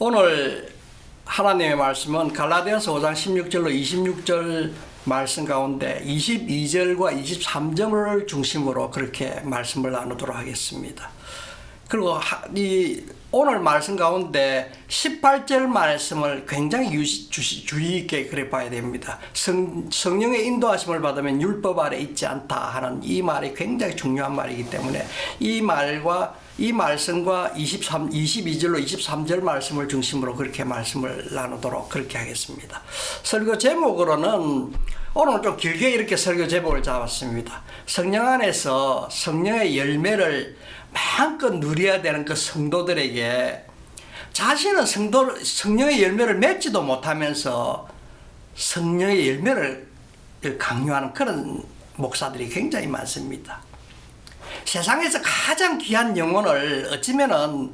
오늘 하나님의 말씀은 갈라디아서 5장 16절로 26절 말씀 가운데 22절과 23절을 중심으로 그렇게 말씀을 나누도록 하겠습니다. 그리고 오늘 말씀 가운데 18절 말씀을 굉장히 주의 있게 그래 봐야 됩니다. 성령의 인도하심을 받으면 율법 아래 있지 않다 하는 이 말이 굉장히 중요한 말이기 때문에 이 말씀과 22절로 23절 말씀을 중심으로 그렇게 말씀을 나누도록 그렇게 하겠습니다. 설교 제목으로는 오늘 좀 길게 이렇게 설교 제목을 잡았습니다. 성령 안에서 성령의 열매를 마음껏 누려야 되는 그 성도들에게 자신은 성령의 열매를 맺지도 못하면서 성령의 열매를 강요하는 그런 목사들이 굉장히 많습니다. 세상에서 가장 귀한 영혼을 어찌면은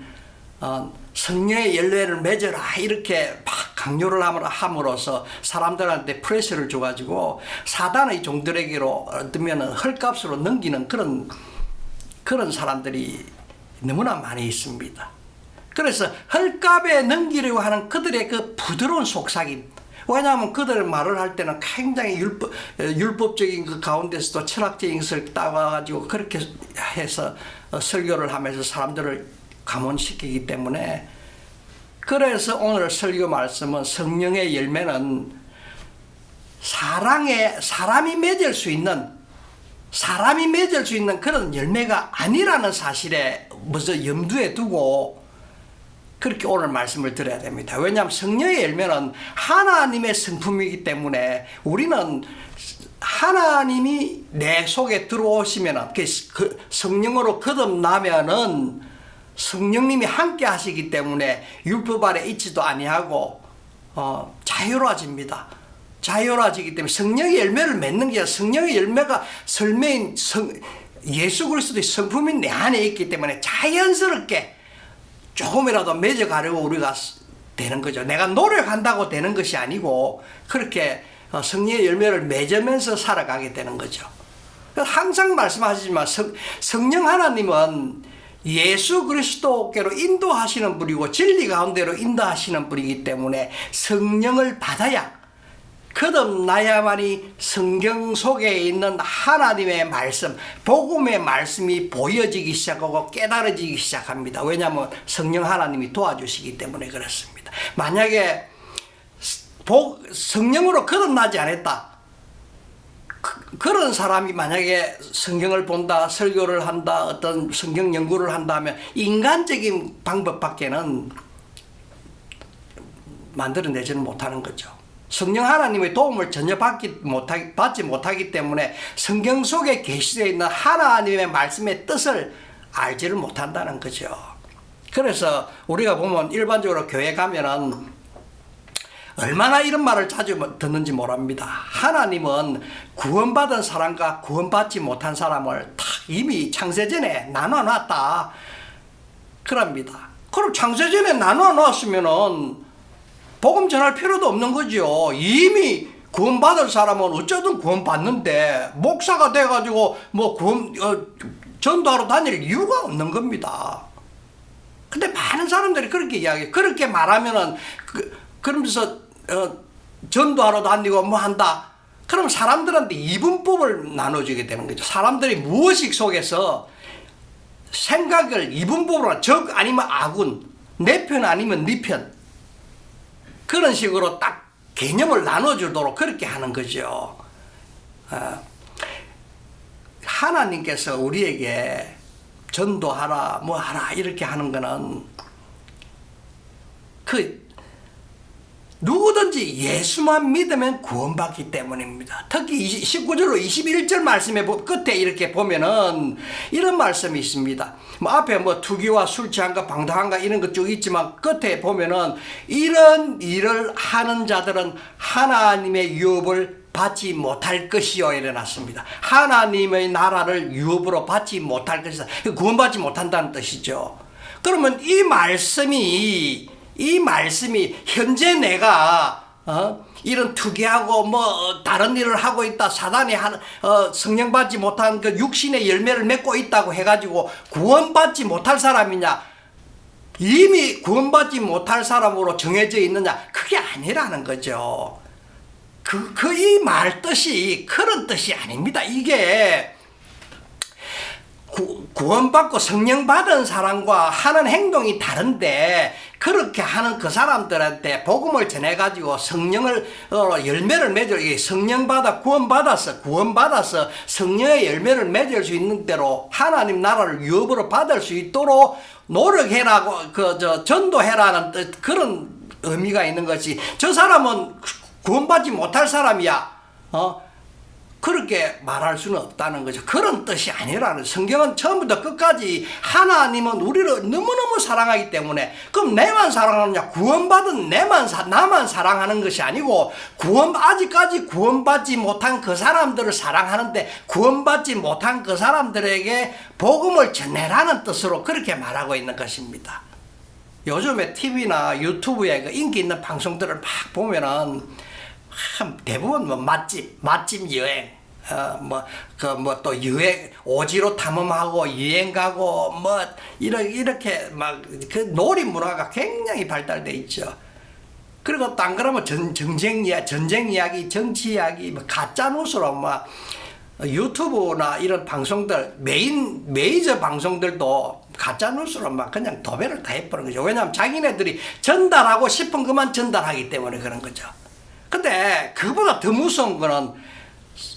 성령의 열매를 맺어라 이렇게 막 강요를 함으로써 사람들한테 프레셔를 줘가지고 사단의 종들에게로 어쩌면은 헐값으로 넘기는 그런 사람들이 너무나 많이 있습니다. 그래서 헐값에 넘기려고 하는 그들의 그 부드러운 속삭임, 왜냐하면 그들 말을 할 때는 굉장히 율법적인 그 가운데서도 철학적인 것을 따와가지고 그렇게 해서 설교를 하면서 사람들을 감원시키기 때문에, 그래서 오늘 설교 말씀은 성령의 열매는 사람이 맺을 수 있는 그런 열매가 아니라는 사실에 먼저 염두에 두고 그렇게 오늘 말씀을 드려야 됩니다. 왜냐하면 성령의 열매는 하나님의 성품이기 때문에 우리는 하나님이 내 속에 들어오시면 그 성령으로 거듭나면은 성령님이 함께 하시기 때문에 율법 아래 있지도 아니하고 자유로워집니다. 자유로워지기 때문에 성령의 열매를 맺는 게 아니라 성령의 열매가 설매인 예수 그리스도의 성품이 내 안에 있기 때문에 자연스럽게 조금이라도 맺어가려고 우리가 되는 거죠. 내가 노력한다고 되는 것이 아니고 그렇게 성령의 열매를 맺으면서 살아가게 되는 거죠. 항상 말씀하시지만 성령 하나님은 예수 그리스도께로 인도하시는 분이고 진리 가운데로 인도하시는 분이기 때문에 성령을 받아야 거듭나야만이 성경 속에 있는 하나님의 말씀, 복음의 말씀이 보여지기 시작하고 깨달아지기 시작합니다. 왜냐하면 성령 하나님이 도와주시기 때문에 그렇습니다. 만약에 성령으로 거듭나지 않았다, 그런 사람이 만약에 성경을 본다, 설교를 한다, 어떤 성경 연구를 한다면 인간적인 방법밖에는 만들어내지는 못하는 거죠. 성령 하나님의 도움을 전혀 받지 못하기 때문에 성경 속에 계시되어 있는 하나님의 말씀의 뜻을 알지를 못한다는 거죠. 그래서 우리가 보면 일반적으로 교회 가면은 얼마나 이런 말을 자주 듣는지 모릅니다. 하나님은 구원받은 사람과 구원받지 못한 사람을 다 이미 창세전에 나눠놨다 그럽니다. 그럼 창세전에 나눠놨으면은 복음 전할 필요도 없는 거죠. 이미 구원받을 사람은 어쩌든 구원받는데 목사가 돼가지고 전도하러 다닐 이유가 없는 겁니다. 근데 많은 사람들이 그렇게 이야기해요. 그렇게 말하면은 그러면서 전도하러 다니고 뭐 한다. 그럼 사람들한테 이분법을 나눠주게 되는 거죠. 사람들이 무의식 속에서 생각을 이분법으로 적 아니면 아군, 내 편 아니면 네 편, 그런 식으로 딱 개념을 나눠주도록 그렇게 하는 거죠. 하나님께서 우리에게 전도하라, 뭐 하라, 이렇게 하는 거는 누구든지 예수만 믿으면 구원받기 때문입니다. 특히 19절로 21절 말씀의 끝에 이렇게 보면은 이런 말씀이 있습니다. 앞에 투기와 술 취함과 방탕함과 이런 것 쭉 있지만 끝에 보면은 이런 일을 하는 자들은 하나님의 유업을 받지 못할 것이요 이래놨습니다. 하나님의 나라를 유업으로 받지 못할 것이다. 구원받지 못한다는 뜻이죠. 그러면 이 말씀이 현재 내가 이런 투기하고 다른 일을 하고 있다, 사단이 성령 받지 못한 그 육신의 열매를 맺고 있다고 해가지고 구원받지 못할 사람이냐? 이미 구원받지 못할 사람으로 정해져 있느냐? 그게 아니라는 거죠. 이 말 뜻이 그런 뜻이 아닙니다. 이게 구원받고 성령 받은 사람과 하는 행동이 다른데, 그렇게 하는 그 사람들한테 복음을 전해가지고 성령을 열매를 맺을, 성령 받아 구원받아서 성령의 열매를 맺을 수 있는 대로 하나님 나라를 유업으로 받을 수 있도록 노력해라고, 전도해라는 뜻, 그런 의미가 있는 것이, 저 사람은 구원받지 못할 사람이야, 그렇게 말할 수는 없다는 거죠. 그런 뜻이 아니라는, 성경은 처음부터 끝까지 하나님은 우리를 너무너무 사랑하기 때문에, 그럼 내만 사랑하느냐? 구원받은 나만 사랑하는 것이 아니고, 아직까지 구원받지 못한 그 사람들을 사랑하는데, 구원받지 못한 그 사람들에게 복음을 전해라는 뜻으로 그렇게 말하고 있는 것입니다. 요즘에 TV나 유튜브에 그 인기 있는 방송들을 막 보면은 대부분 뭐 맛집 여행, 또 여행, 오지로 탐험하고 여행 가고, 이렇게 막 그 놀이 문화가 굉장히 발달돼 있죠. 그리고 또 안 그러면 전쟁 이야기, 정치 이야기, 가짜 뉴스로 유튜브나 이런 방송들, 메이저 방송들도 가짜 뉴스로 그냥 도배를 다 해버리는 거죠. 왜냐하면 자기네들이 전달하고 싶은 것만 전달하기 때문에 그런 거죠. 근데 그보다 더 무서운 거는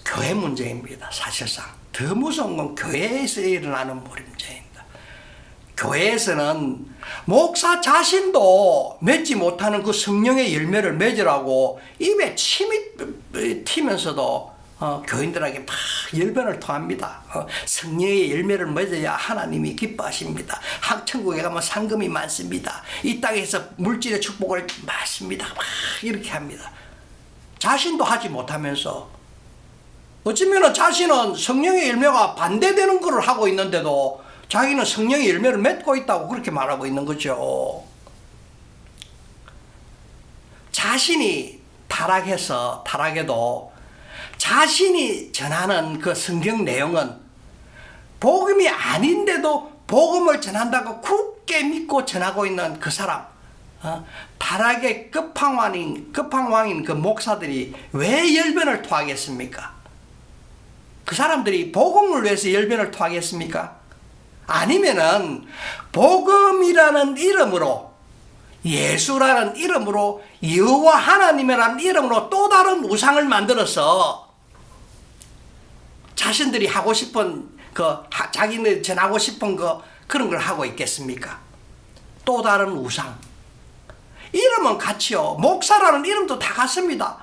교회 문제입니다. 사실상 더 무서운 건 교회에서 일어나는 문제입니다. 교회에서는 목사 자신도 맺지 못하는 그 성령의 열매를 맺으라고 입에 침이 튀면서도 교인들에게 막 열변을 토합니다. 성령의 열매를 맺어야 하나님이 기뻐하십니다. 천국에 가면 상금이 많습니다. 이 땅에서 물질의 축복을 받습니다. 막 이렇게 합니다. 자신도 하지 못하면서, 어쩌면 자신은 성령의 열매가 반대되는 것을 하고 있는데도 자기는 성령의 열매를 맺고 있다고 그렇게 말하고 있는 거죠. 자신이 타락해도 자신이 전하는 그 성경 내용은 복음이 아닌데도 복음을 전한다고 굳게 믿고 전하고 있는 그 사람, 타락의 끝판왕인 그 목사들이 왜 열변을 토하겠습니까? 그 사람들이 복음을 위해서 열변을 토하겠습니까? 아니면은 복음이라는 이름으로, 예수라는 이름으로, 여호와 하나님이라는 이름으로 또 다른 우상을 만들어서 자신들이 하고 싶은 자기네 전하고 싶은 그런 걸 하고 있겠습니까? 또 다른 우상. 이름은 같이요. 목사라는 이름도 다 같습니다.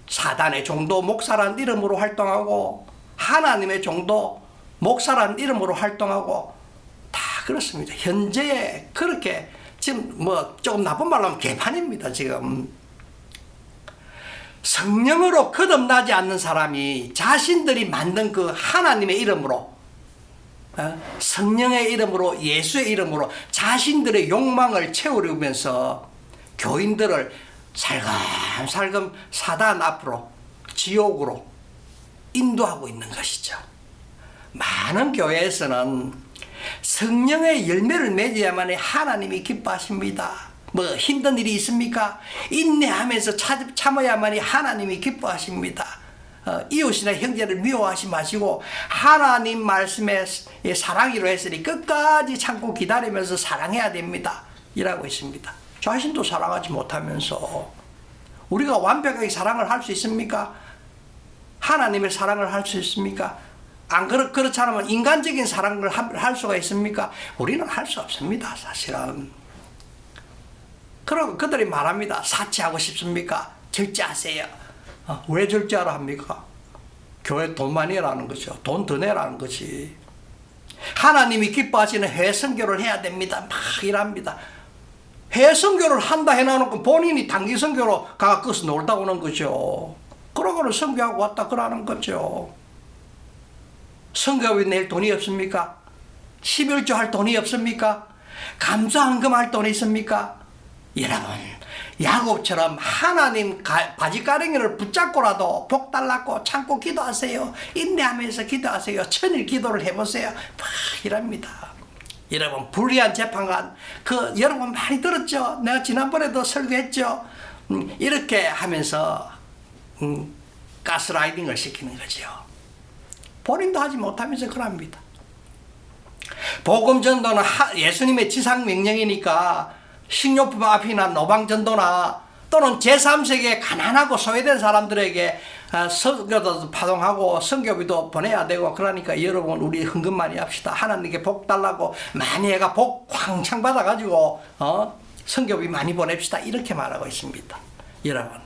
사단의 종도 목사라는 이름으로 활동하고, 하나님의 종도 목사라는 이름으로 활동하고, 다 그렇습니다. 현재에 그렇게 지금 조금 나쁜 말로 하면 개판입니다. 지금 성령으로 거듭나지 않는 사람이 자신들이 만든 그 하나님의 이름으로, 성령의 이름으로, 예수의 이름으로 자신들의 욕망을 채우려면서 교인들을 살금살금 사단 앞으로, 지옥으로 인도하고 있는 것이죠. 많은 교회에서는 성령의 열매를 맺어야만 하나님이 기뻐하십니다. 힘든 일이 있습니까? 인내하면서 참아야만이 하나님이 기뻐하십니다. 이웃이나 형제를 미워하지 마시고 하나님 말씀에 사랑이로 했으니 끝까지 참고 기다리면서 사랑해야 됩니다. 이라고 있습니다. 자신도 사랑하지 못하면서 우리가 완벽하게 사랑을 할 수 있습니까? 하나님의 사랑을 할 수 있습니까? 그렇지 않으면 인간적인 사랑을 할 수가 있습니까? 우리는 할 수 없습니다. 사실은. 그러고 그들이 말합니다. 사치하고 싶습니까? 절제하세요. 왜 절제하라 합니까? 교회 돈 많이 내라는 거죠. 돈 더 내라는 거지. 하나님이 기뻐하시는 해외 선교를 해야 됩니다. 막 이랍니다. 해외 선교를 한다 해놔놓고 본인이 단기 선교로 가서 거기서 놀다 오는 거죠. 그러고는 선교하고 왔다 그러는 거죠. 선교에 낼 돈이 없습니까? 11조 할 돈이 없습니까? 감사헌금 할 돈이 있습니까? 여러분, 야곱처럼 하나님 바지가랭이를 붙잡고라도 복 달라고 참고 기도하세요. 인내하면서 기도하세요. 천일 기도를 해보세요. 막 이랍니다. 여러분 불리한 재판관 여러분 많이 들었죠? 내가 지난번에도 설교했죠? 이렇게 하면서 가스라이팅을 시키는 거죠. 본인도 하지 못하면서 그럽니다. 복음 전도는 예수님의 지상 명령이니까 식료품 앞이나 노방 전도나 또는 제3세계 가난하고 소외된 사람들에게 선교도 파송하고 선교비도 보내야 되고 그러니까 여러분 우리 헌금 많이 합시다. 하나님께 복 달라고 많이 해가 복 왕창 받아가지고 선교비 많이 보냅시다. 이렇게 말하고 있습니다. 여러분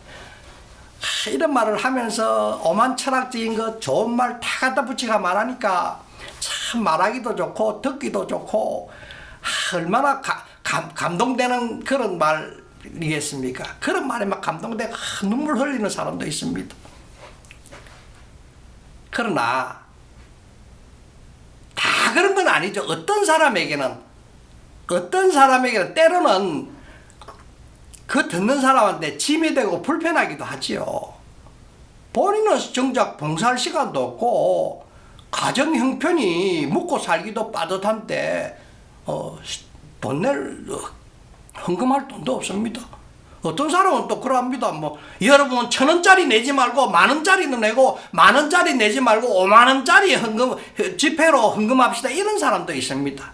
이런 말을 하면서 오만 철학적인 것 좋은 말 다 갖다 붙이가 말하니까 참 말하기도 좋고 듣기도 좋고 얼마나 감동되는 그런 말이겠습니까? 그런 말에 막 감동되고 눈물 흘리는 사람도 있습니다. 그러나 다 그런 건 아니죠. 어떤 사람에게는 때로는 그 듣는 사람한테 짐이 되고 불편하기도 하지요. 본인은 정작 봉사할 시간도 없고 가정 형편이 먹고 살기도 빠듯한데 돈 낼 헌금할 돈도 없습니다. 어떤 사람은 또 그럽니다. 여러분 1,000원짜리 내지 말고 10,000원짜리는 내고 10,000원짜리 내지 말고 50,000원짜리 헌금 지폐로 헌금합시다. 이런 사람도 있습니다. 야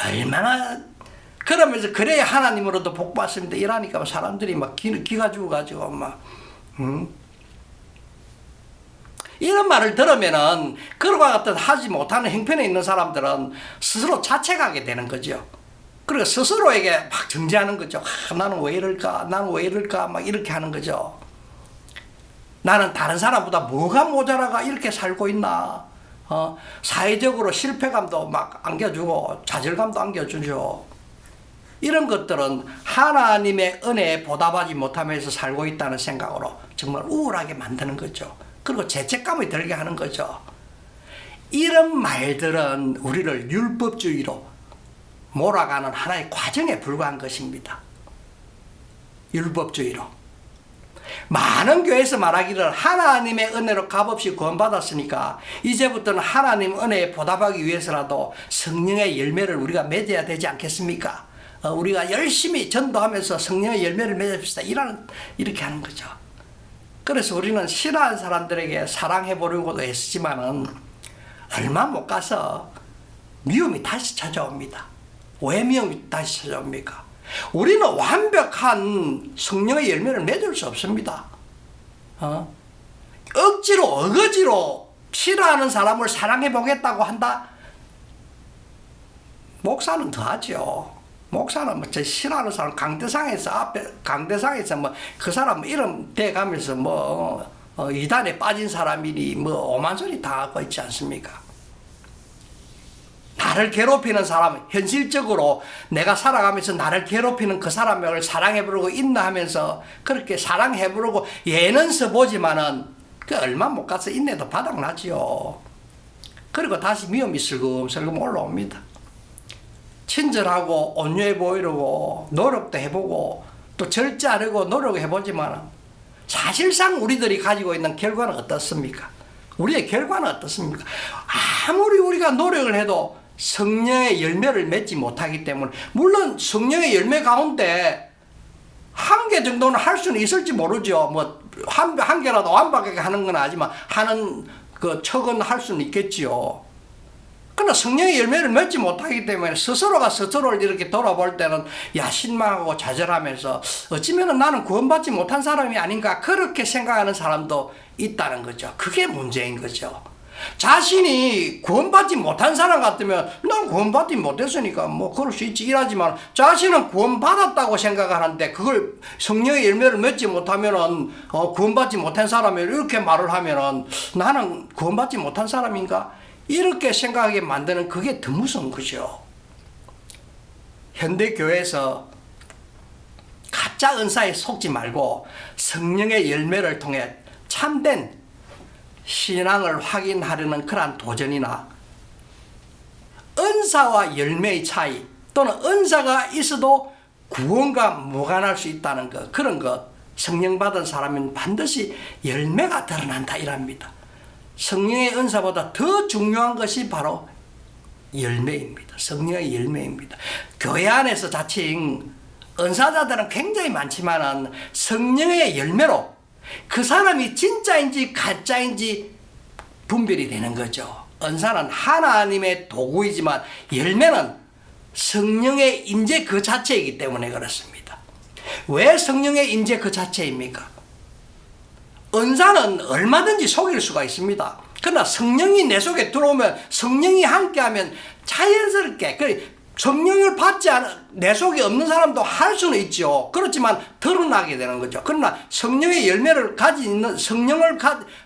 얼마나 그러면서 그래야 하나님으로도 복 받습니다. 이러니까 사람들이 막 기가 죽어가지고 이런 말을 들으면은 그와 같은 하지 못하는 형편에 있는 사람들은 스스로 자책하게 되는 거죠. 그리고 스스로에게 막 정죄하는 거죠. 나는 왜 이럴까? 막 이렇게 하는 거죠. 나는 다른 사람보다 뭐가 모자라가 이렇게 살고 있나? 사회적으로 실패감도 막 안겨주고 좌절감도 안겨주죠. 이런 것들은 하나님의 은혜에 보답하지 못하면서 살고 있다는 생각으로 정말 우울하게 만드는 거죠. 그리고 죄책감이 들게 하는 거죠. 이런 말들은 우리를 율법주의로 몰아가는 하나의 과정에 불과한 것입니다. 율법주의로. 많은 교회에서 말하기를 하나님의 은혜로 값없이 구원받았으니까 이제부터는 하나님 은혜에 보답하기 위해서라도 성령의 열매를 우리가 맺어야 되지 않겠습니까? 우리가 열심히 전도하면서 성령의 열매를 맺읍시다. 이렇게 하는 거죠. 그래서 우리는 싫어하는 사람들에게 사랑해보려고도 했지만은 얼마 못 가서 미움이 다시 찾아옵니다. 왜 미움이 다시 찾아옵니까? 우리는 완벽한 성령의 열매를 맺을 수 없습니다. 어거지로 싫어하는 사람을 사랑해보겠다고 한다? 목사는 더 하죠. 목사는 저 싫어하는 사람 강대상에서 그 사람 이름 대가면서 이단에 빠진 사람이니 오만 소리 다 하고 있지 않습니까? 나를 괴롭히는 사람, 현실적으로 내가 살아가면서 나를 괴롭히는 그 사람을 사랑해보려고 인내하면서 그렇게 사랑해보려고 예는 써보지만은 그 얼마 못 가서 인내도 바닥나지요. 그리고 다시 미움이 슬금슬금 올라옵니다. 친절하고 온유해 보이려고 노력도 해보고 또 절제하려고 노력해보지만 사실상 우리들이 가지고 있는 결과는 어떻습니까? 우리의 결과는 어떻습니까? 아무리 우리가 노력을 해도 성령의 열매를 맺지 못하기 때문에 물론 성령의 열매 가운데 한 개 정도는 할 수는 있을지 모르죠. 한 개라도 완벽하게 하는 건 아니지만 하는 그 척은 할 수는 있겠지요. 그러나 성령의 열매를 맺지 못하기 때문에 스스로가 스스로를 이렇게 돌아볼 때는 신망하고 좌절하면서 어찌면 나는 구원받지 못한 사람이 아닌가 그렇게 생각하는 사람도 있다는 거죠. 그게 문제인 거죠. 자신이 구원받지 못한 사람 같으면 난 구원받지 못했으니까 그럴 수 있지 이러지만 자신은 구원받았다고 생각하는데 그걸 성령의 열매를 맺지 못하면은 구원받지 못한 사람이 이렇게 말을 하면은 나는 구원받지 못한 사람인가? 이렇게 생각하게 만드는 그게 더 무서운 거죠. 현대교회에서 가짜 은사에 속지 말고 성령의 열매를 통해 참된 신앙을 확인하려는 그러한 도전이나 은사와 열매의 차이 또는 은사가 있어도 구원과 무관할 수 있다는 것, 그런 것 성령 받은 사람은 반드시 열매가 드러난다 이랍니다. 성령의 은사보다 더 중요한 것이 바로 열매입니다. 성령의 열매입니다. 교회 안에서 자칭 은사자들은 굉장히 많지만은 성령의 열매로 그 사람이 진짜인지 가짜인지 분별이 되는 거죠. 은사는 하나님의 도구이지만 열매는 성령의 인재 그 자체이기 때문에 그렇습니다. 왜 성령의 인재 그 자체입니까? 은사는 얼마든지 속일 수가 있습니다. 그러나 성령이 내 속에 들어오면, 성령이 함께하면 자연스럽게, 성령을 받지 않은 내 속에 없는 사람도 할 수는 있죠. 그렇지만 드러나게 되는 거죠. 그러나 성령의 열매를 가진 있는, 성령을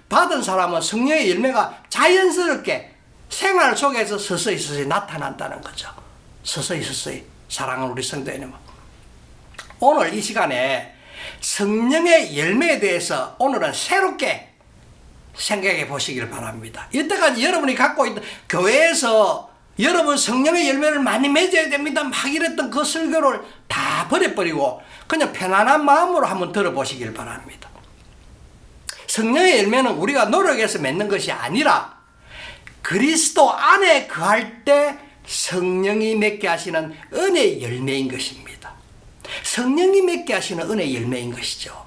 받은 사람은 성령의 열매가 자연스럽게 생활 속에서 서서히 나타난다는 거죠. 서서히 사랑하는 우리 성도 여러분, 오늘 이 시간에 성령의 열매에 대해서 오늘은 새롭게 생각해 보시길 바랍니다. 이때까지 여러분이 갖고 있던, 교회에서 여러분 성령의 열매를 많이 맺어야 됩니다 막 이랬던 그 설교를 다 버려버리고 그냥 편안한 마음으로 한번 들어보시길 바랍니다. 성령의 열매는 우리가 노력해서 맺는 것이 아니라 그리스도 안에 거할 때 성령이 맺게 하시는 은혜의 열매인 것입니다. 성령이 맺게 하시는 은혜의 열매인 것이죠.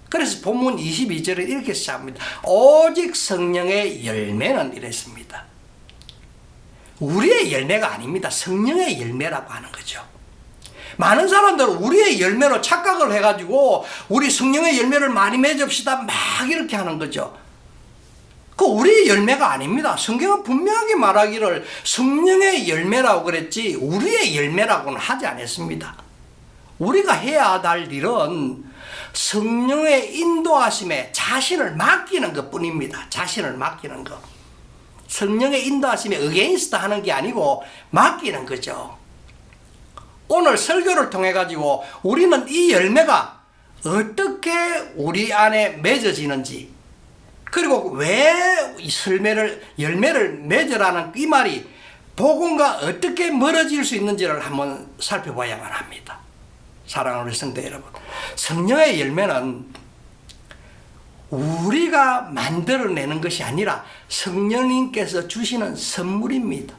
그래서 본문 22절에 이렇게 시작합니다. 오직 성령의 열매는 이랬습니다. 우리의 열매가 아닙니다. 성령의 열매라고 하는 거죠. 많은 사람들은 우리의 열매로 착각을 해가지고 우리 성령의 열매를 많이 맺읍시다 막 이렇게 하는 거죠. 그 우리의 열매가 아닙니다. 성경은 분명하게 말하기를 성령의 열매라고 그랬지 우리의 열매라고는 하지 않았습니다. 우리가 해야 할 일은 성령의 인도하심에 자신을 맡기는 것 뿐입니다. 자신을 맡기는 것. 성령의 인도하심에 어게인스트 하는 게 아니고 맡기는 거죠. 오늘 설교를 통해 가지고 우리는 이 열매가 어떻게 우리 안에 맺어지는지, 그리고 왜 열매를 맺으라는 이 말이 복음과 어떻게 멀어질 수 있는지를 한번 살펴봐야만 합니다. 사랑하는 우리 성도 여러분, 성령의 열매는 우리가 만들어내는 것이 아니라 성령님께서 주시는 선물입니다.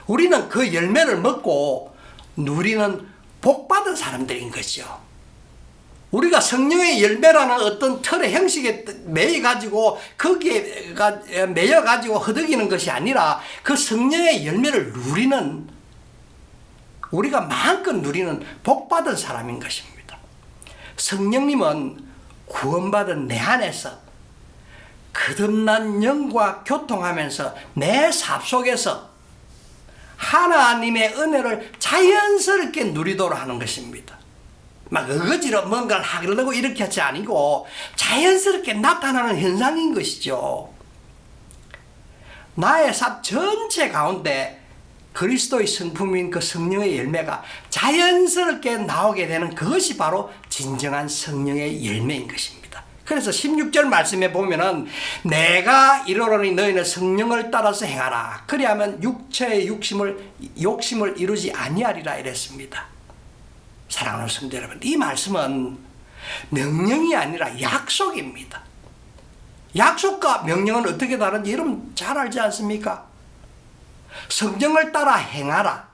우리는 그 열매를 먹고 누리는 복받은 사람들인 거죠. 우리가 성령의 열매라는 어떤 틀의 형식에 매여가지고 거기에 매여가지고 허덕이는 것이 아니라 그 성령의 열매를 누리는, 우리가 마음껏 누리는 복받은 사람인 것입니다. 성령님은 구원받은 내 안에서 거듭난 영과 교통하면서 내 삶 속에서 하나님의 은혜를 자연스럽게 누리도록 하는 것입니다. 막 어거지로 뭔가를 하려고 이렇게 하지 아니고 자연스럽게 나타나는 현상인 것이죠. 나의 삶 전체 가운데 그리스도의 성품인 그 성령의 열매가 자연스럽게 나오게 되는 그것이 바로 진정한 성령의 열매인 것입니다. 그래서 16절 말씀에 보면은 내가 이르노니 너희는 성령을 따라서 행하라. 그리하면 육체의 욕심을 이루지 아니하리라 이랬습니다. 사랑하는 성도 여러분, 이 말씀은 명령이 아니라 약속입니다. 약속과 명령은 어떻게 다른지 여러분 잘 알지 않습니까? 성령을 따라 행하라.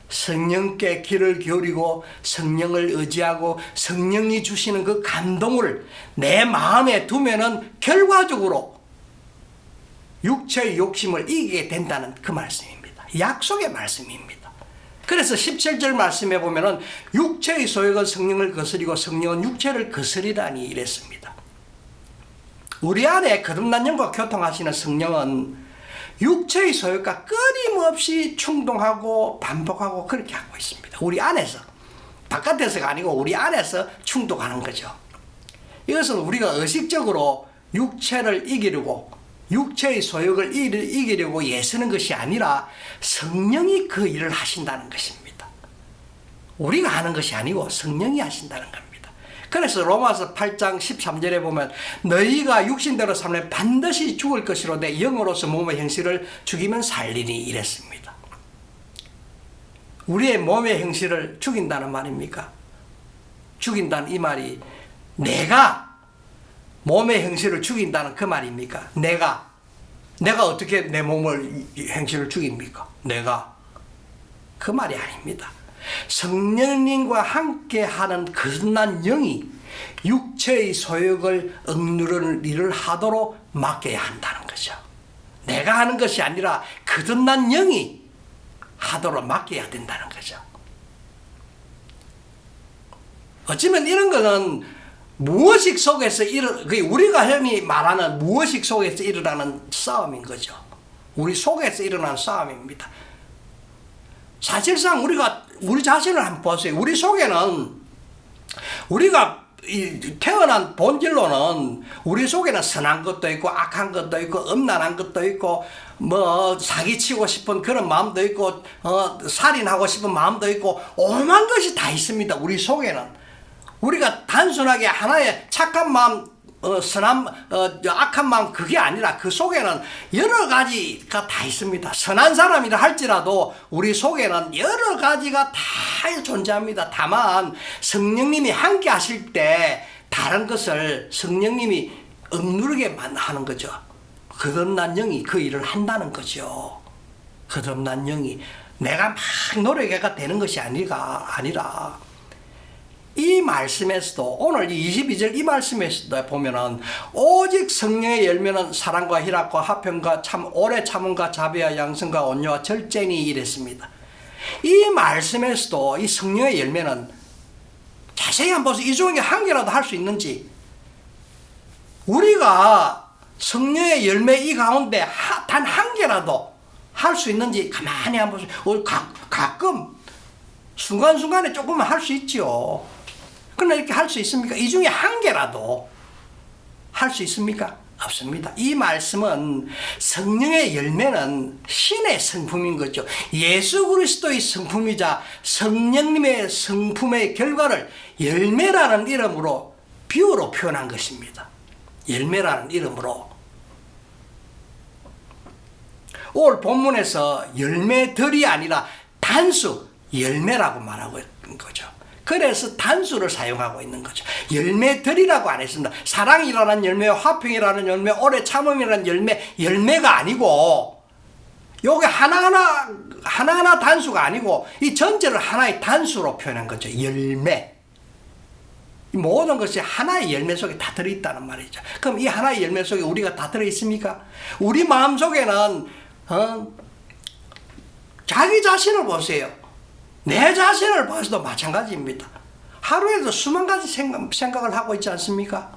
성령께 귀를 기울이고 성령을 의지하고 성령이 주시는 그 감동을 내 마음에 두면은 결과적으로 육체의 욕심을 이기게 된다는 그 말씀입니다. 약속의 말씀입니다. 그래서 17절 말씀에 보면은 육체의 소욕은 성령을 거스리고 성령은 육체를 거스리라니 이랬습니다. 우리 안에 거듭난 영과 교통하시는 성령은 육체의 소욕과 끊임없이 충동하고 반복하고 그렇게 하고 있습니다. 우리 안에서, 바깥에서가 아니고 우리 안에서 충동하는 거죠. 이것은 우리가 의식적으로 육체를 이기려고, 육체의 소욕을 이기려고 애쓰는 것이 아니라 성령이 그 일을 하신다는 것입니다. 우리가 하는 것이 아니고 성령이 하신다는 겁니다. 그래서 로마서 8장 13절에 보면 너희가 육신대로 살면 반드시 죽을 것이로되 영으로서 몸의 형실을 죽이면 살리니 이랬습니다. 우리의 몸의 형실을 죽인다는 말입니까? 죽인다는 이 말이 내가 몸의 형실을 죽인다는 그 말입니까? 내가 내가 어떻게 내 몸을 행실을 죽입니까? 내가 그 말이 아닙니다. 성령님과 함께하는 거듭난 영이 육체의 소욕을 억누르는 일을 하도록 맡겨야 한다는 거죠. 내가 하는 것이 아니라 거듭난 영이 하도록 맡겨야 된다는 거죠. 어쩌면 이런 거는 무의식 속에서 우리가 흔히 말하는 무의식 속에서 일어나는 싸움인 거죠. 우리 속에서 일어나는 싸움입니다. 사실상 우리 자신을 한번 보세요. 우리 속에는 우리가 태어난 본질로는 우리 속에는 선한 것도 있고 악한 것도 있고 음란한 것도 있고 뭐 사기치고 싶은 그런 마음도 있고 살인하고 싶은 마음도 있고 오만 것이 다 있습니다. 우리 속에는. 우리가 단순하게 하나의 착한 마음, 선한, 악한 마음 그게 아니라 그 속에는 여러 가지가 다 있습니다. 선한 사람이라 할지라도 우리 속에는 여러 가지가 다 존재합니다. 다만 성령님이 함께 하실 때 다른 것을 성령님이 억누르게만 하는 거죠. 거듭난 영이 그 일을 한다는 거죠. 거듭난 영이 내가 막 노력해가 되는 것이 아니라 이 말씀에서도 오늘 22절 이 말씀에서도 보면은 오직 성령의 열매는 사랑과 희락과 화평과 참 오래 참음과 자비와 양성과 온유와 절제니 이랬습니다. 이 말씀에서도 이 성령의 열매는 자세히 한번 보세요. 이 중에 한 개라도 할 수 있는지 우리가 성령의 열매 이 가운데 단 한 개라도 할 수 있는지 가만히 한번 보세요. 가끔 순간순간에 조금만 할 수 있죠. 그러나 이렇게 할 수 있습니까? 이 중에 한 개라도 할 수 있습니까? 없습니다. 이 말씀은 성령의 열매는 신의 성품인 거죠. 예수 그리스도의 성품이자 성령님의 성품의 결과를 열매라는 이름으로 비유로 표현한 것입니다. 열매라는 이름으로. 오늘 본문에서 열매들이 아니라 단수 열매라고 말하고 있는 거죠. 그래서 단수를 사용하고 있는 거죠. 열매들이라고 안 했습니다. 사랑이라는 열매, 화평이라는 열매, 오래 참음이라는 열매가 아니고 요게 하나하나 단수가 아니고 이 전체를 하나의 단수로 표현한 거죠. 열매. 모든 것이 하나의 열매 속에 다 들어있다는 말이죠. 그럼 이 하나의 열매 속에 우리가 다 들어있습니까? 우리 마음 속에는 자기 자신을 보세요. 내 자신을 봐서도 마찬가지입니다. 하루에도 수만 가지 생각을 하고 있지 않습니까?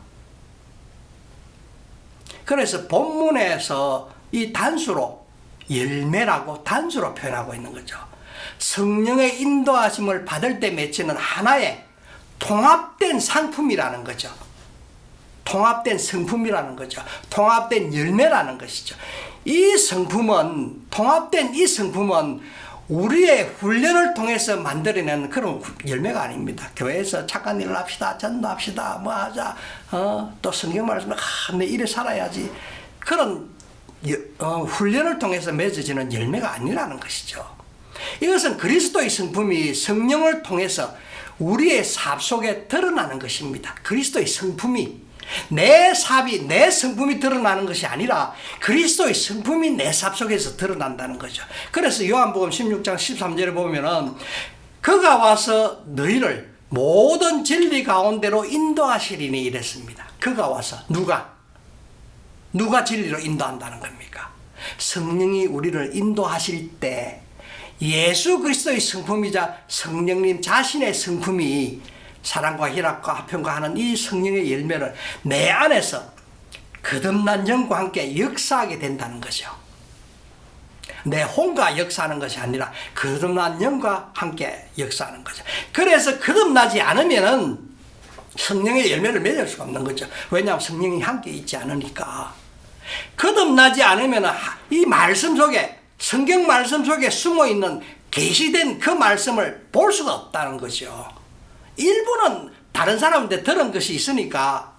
그래서 본문에서 이 단수로 열매라고 단수로 표현하고 있는 거죠. 성령의 인도하심을 받을 때 맺히는 하나의 통합된 상품이라는 거죠. 통합된 성품이라는 거죠. 통합된 열매라는 것이죠. 이 성품은 통합된 이 성품은 우리의 훈련을 통해서 만들어내는 그런 열매가 아닙니다. 교회에서 착한 일을 합시다, 전도합시다, 뭐 하자, 또 성경 말씀을 내 이래 살아야지. 그런 훈련을 통해서 맺어지는 열매가 아니라는 것이죠. 이것은 그리스도의 성품이 성령을 통해서 우리의 삽 속에 드러나는 것입니다. 그리스도의 성품이 내 삽이 내 성품이 드러나는 것이 아니라 그리스도의 성품이 내 삽 속에서 드러난다는 거죠. 그래서 요한복음 16장 13절에 보면은 그가 와서 너희를 모든 진리 가운데로 인도하시리니 이랬습니다. 그가 와서 누가 진리로 인도한다는 겁니까? 성령이 우리를 인도하실 때 예수 그리스도의 성품이자 성령님 자신의 성품이 사랑과 희락과 화평과 하는 이 성령의 열매를 내 안에서 거듭난 영과 함께 역사하게 된다는 거죠. 내 혼과 역사하는 것이 아니라 거듭난 영과 함께 역사하는 거죠. 그래서 거듭나지 않으면은 성령의 열매를 맺을 수가 없는 거죠. 왜냐하면 성령이 함께 있지 않으니까. 거듭나지 않으면 이 말씀 속에 성경 말씀 속에 숨어있는 계시된 그 말씀을 볼 수가 없다는 거죠. 일부는 다른 사람한테 들은 것이 있으니까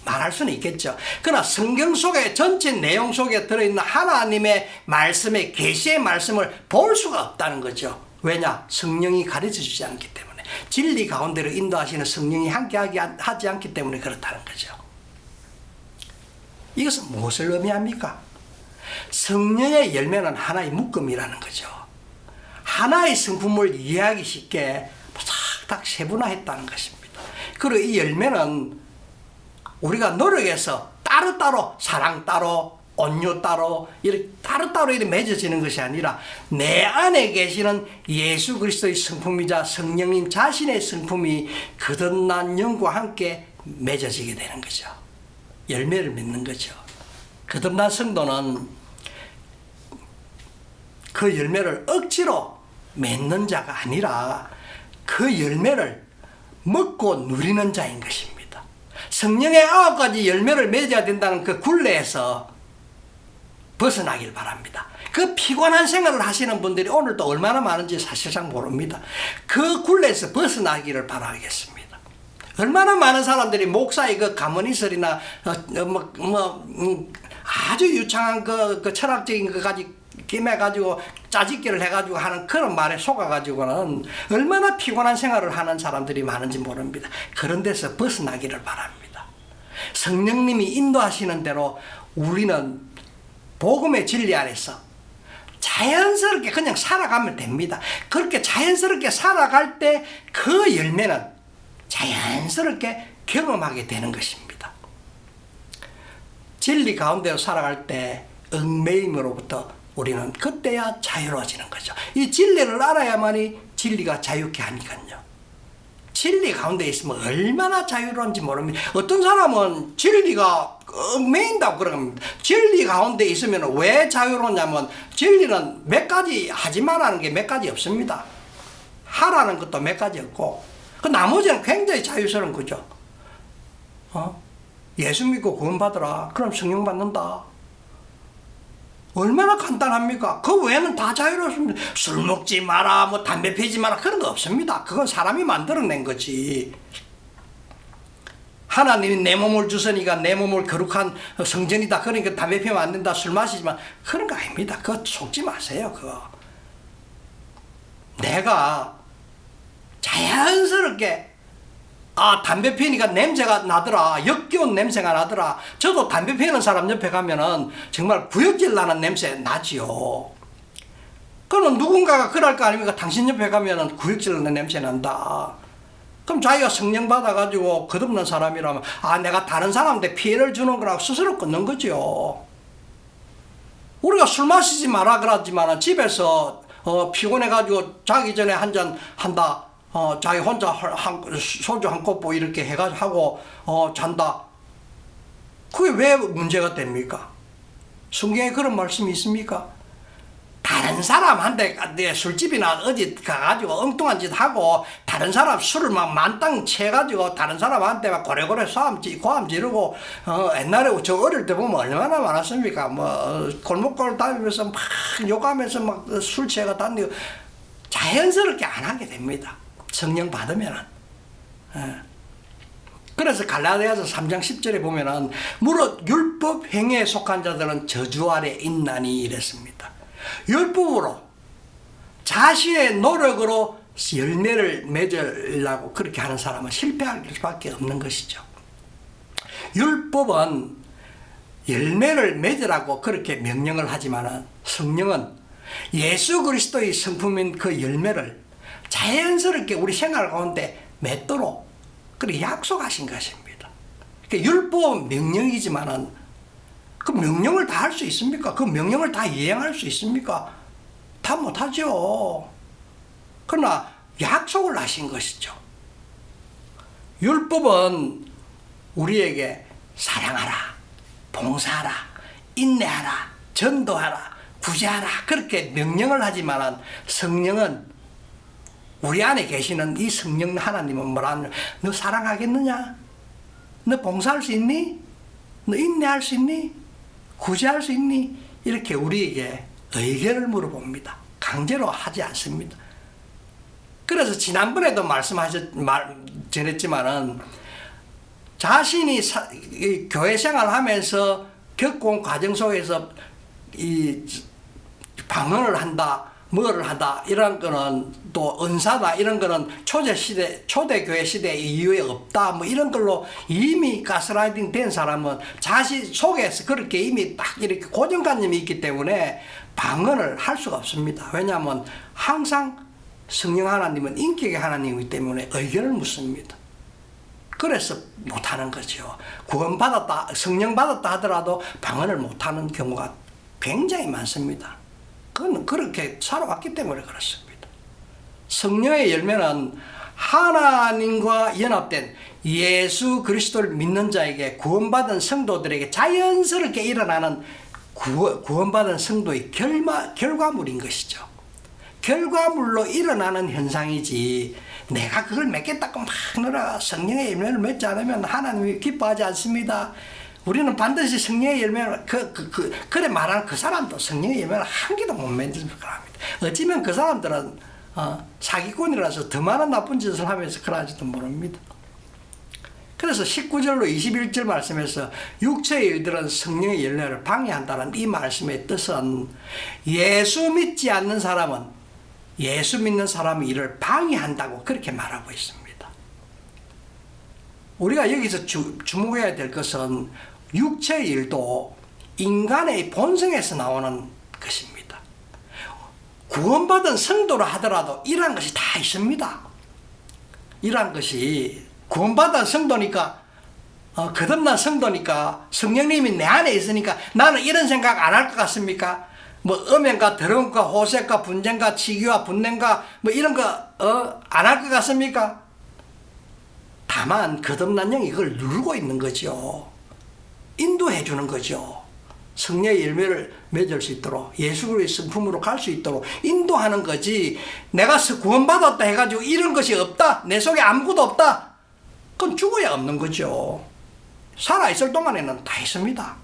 말할 수는 있겠죠. 그러나 성경 속에 전체 내용 속에 들어있는 하나님의 말씀의 계시의 말씀을 볼 수가 없다는 거죠. 왜냐? 성령이 가르쳐주지 않기 때문에. 진리 가운데로 인도하시는 성령이 함께하지 않기 때문에 그렇다는 거죠. 이것은 무엇을 의미합니까? 성령의 열매는 하나의 묶음이라는 거죠. 하나의 성품을 이해하기 쉽게 탁탁 세분화했다는 것입니다. 그리고 이 열매는 우리가 노력해서 따로따로 사랑 따로 온유 따로 이렇게 따로따로 이렇게 맺어지는 것이 아니라 내 안에 계시는 예수 그리스도의 성품이자 성령님 자신의 성품이 거듭난 영과 함께 맺어지게 되는 거죠. 열매를 맺는 거죠. 거듭난 성도는 그 열매를 억지로 맺는 자가 아니라 그 열매를 먹고 누리는 자인 것입니다. 성령의 9가지 열매를 맺어야 된다는 그 굴레에서 벗어나길 바랍니다. 그 피곤한 생활을 하시는 분들이 오늘 또 얼마나 많은지 사실상 모릅니다. 그 굴레에서 벗어나기를 바라겠습니다. 얼마나 많은 사람들이 목사의 그 가문이설이나 아주 유창한 그 철학적인 것까지 김해가지고 짜집기를 해가지고 하는 그런 말에 속아가지고는 얼마나 피곤한 생활을 하는 사람들이 많은지 모릅니다. 그런 데서 벗어나기를 바랍니다. 성령님이 인도하시는 대로 우리는 복음의 진리 안에서 자연스럽게 그냥 살아가면 됩니다. 그렇게 자연스럽게 살아갈 때 그 열매는 자연스럽게 경험하게 되는 것입니다. 진리 가운데로 살아갈 때 얽매임으로부터 우리는 그때야 자유로워지는 거죠. 이 진리를 알아야만이 진리가 자유케 하니까요. 진리 가운데 있으면 얼마나 자유로운지 모릅니다. 어떤 사람은 진리가 얽매인다고 그러면 진리 가운데 있으면 왜 자유로우냐면 진리는 몇 가지 하지 말라는 게 몇 가지 없습니다. 하라는 것도 몇 가지 없고 그 나머지는 굉장히 자유스러운 거죠. 예수 믿고 구원받으라. 그럼 성령 받는다. 얼마나 간단합니까? 그 외에는 다 자유롭습니다. 술 먹지 마라, 뭐 담배 피지 마라 그런 거 없습니다. 그건 사람이 만들어낸 거지. 하나님이 내 몸을 주시니까 내 몸을 거룩한 성전이다. 그러니까 담배 피우면 안 된다. 술 마시지 마. 그런 거 아닙니다. 그거 속지 마세요. 그거. 내가 자연스럽게 담배 피우니까 냄새가 나더라. 역겨운 냄새가 나더라. 저도 담배 피우는 사람 옆에 가면은 정말 구역질 나는 냄새 나지요. 그럼 누군가가 그럴 거 아닙니까? 당신 옆에 가면은 구역질 나는 냄새 난다. 그럼 자기가 성령 받아가지고 거듭난 사람이라면 내가 다른 사람한테 피해를 주는 거라고 스스로 끊는 거죠. 우리가 술 마시지 마라 그러지만 집에서 피곤해가지고 자기 전에 한 잔 한다. 자기 혼자 소주 한 코프 이렇게 해가지고 하고 잔다. 그게 왜 문제가 됩니까? 성경에 그런 말씀이 있습니까? 다른 사람한테 술집이나 어디 가가지고 엉뚱한 짓 하고 다른 사람 술을 막 만땅 채가지고 다른 사람한테 막 고래고래 고함 지르고 옛날에 저 어릴 때 보면 얼마나 많았습니까? 뭐 골목골 다니면서 막 욕하면서 막 술 취해가 다니고 자연스럽게 안 하게 됩니다. 성령 받으면은. 그래서 갈라디아서 3장 10절에 보면은 무릇 율법 행위에 속한 자들은 저주 아래 있나니 이랬습니다. 율법으로 자신의 노력으로 열매를 맺으려고 그렇게 하는 사람은 실패할 수밖에 없는 것이죠. 율법은 열매를 맺으라고 그렇게 명령을 하지만은 성령은 예수 그리스도의 성품인 그 열매를 자연스럽게 우리 생활 가운데 맺도록 그렇게 약속하신 것입니다. 그러니까 율법은 명령이지만은 그 명령을 다 할 수 있습니까? 그 명령을 다 이행할 수 있습니까? 다 못하죠. 그러나 약속을 하신 것이죠. 율법은 우리에게 사랑하라, 봉사하라, 인내하라, 전도하라, 구제하라 그렇게 명령을 하지만은 성령은 우리 안에 계시는 이 성령 하나님은 뭐라 하냐? 너 사랑하겠느냐? 너 봉사할 수 있니? 너 인내할 수 있니? 구제할 수 있니? 이렇게 우리에게 의견을 물어봅니다. 강제로 하지 않습니다. 그래서 지난번에도 전했지만은 자신이 교회 생활하면서 겪어온 과정 속에서 이 방언을 한다, 뭐를 하다 이런 거는 또 은사다 이런 거는 초대교회 시대 이후에 없다 뭐 이런 걸로 이미 가스라이팅 된 사람은 자신 속에서 그렇게 이미 딱 이렇게 고정관념이 있기 때문에 방언을 할 수가 없습니다. 왜냐하면 항상 성령 하나님은 인격의 하나님이기 때문에 의견을 묻습니다. 그래서 못하는 거죠. 구원받았다 성령 받았다 하더라도 방언을 못하는 경우가 굉장히 많습니다. 그건 그렇게 살아왔기 때문에 그렇습니다. 성령의 열매는 하나님과 연합된 예수 그리스도를 믿는 자에게 구원받은 성도들에게 자연스럽게 일어나는 구원받은 성도의 결과물인 것이죠. 결과물로 일어나는 현상이지 내가 그걸 맺겠다고 막 너라 성령의 열매를 맺지 않으면 하나님이 기뻐하지 않습니다. 우리는 반드시 성령의 열매를 그래 말하는 그 사람도 성령의 열매를 한 개도 못 맺는 거랍니다. 어찌면 그 사람들은 사기꾼이라서 더 많은 나쁜 짓을 하면서 그러지도 모릅니다. 그래서 19절로 21절 말씀에서 육체의 일들은 성령의 열매를 방해한다는 이 말씀의 뜻은 예수 믿지 않는 사람은 예수 믿는 사람의 일을 방해한다고 그렇게 말하고 있습니다. 우리가 여기서 주목해야 될 것은 육체의 일도 인간의 본성에서 나오는 것입니다. 구원받은 성도라 하더라도 이러한 것이 다 있습니다. 이러한 것이 구원받은 성도니까 거듭난 성도니까 성령님이 내 안에 있으니까 나는 이런 생각 안 할 것 같습니까? 뭐 음행과 더러움과 호색과 분쟁과 치기와 분냉과 뭐 이런 거 안 할 것 같습니까? 다만 거듭난 영이 그걸 누르고 있는 거죠. 인도해 주는 거죠. 성령의 열매를 맺을 수 있도록 예수 그리스도의 성품으로 갈 수 있도록 인도하는 거지. 내가 구원받았다 해가지고 이런 것이 없다, 내 속에 아무것도 없다, 그건 죽어야 없는 거죠. 살아있을 동안에는 다 있습니다.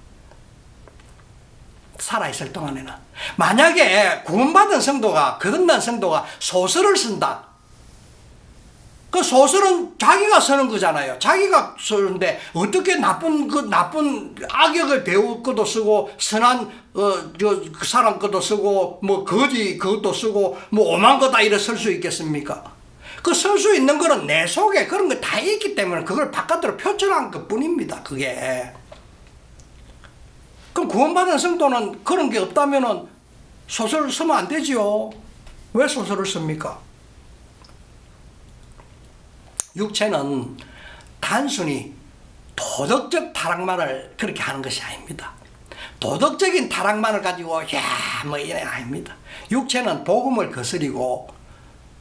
살아있을 동안에는. 만약에 구원받은 성도가 거듭난 성도가 소설을 쓴다, 그 소설은 자기가 쓰는 거잖아요. 자기가 쓰는데 어떻게 나쁜 악역을 배우 것도 쓰고 선한 그 사람 것도 쓰고 뭐 거지 그것도 쓰고 뭐 오만 거다 이래 쓸 수 있겠습니까? 그 쓸 수 있는 거는 내 속에 그런 거 다 있기 때문에 그걸 바깥으로 표출한 것 뿐입니다. 그게. 그럼 구원받은 성도는 그런 게 없다면은 소설을 쓰면 안 되지요. 왜 소설을 씁니까? 육체는 단순히 도덕적 타락만을 그렇게 하는 것이 아닙니다. 도덕적인 타락만을 가지고 뭐 이래 아닙니다. 육체는 복음을 거스리고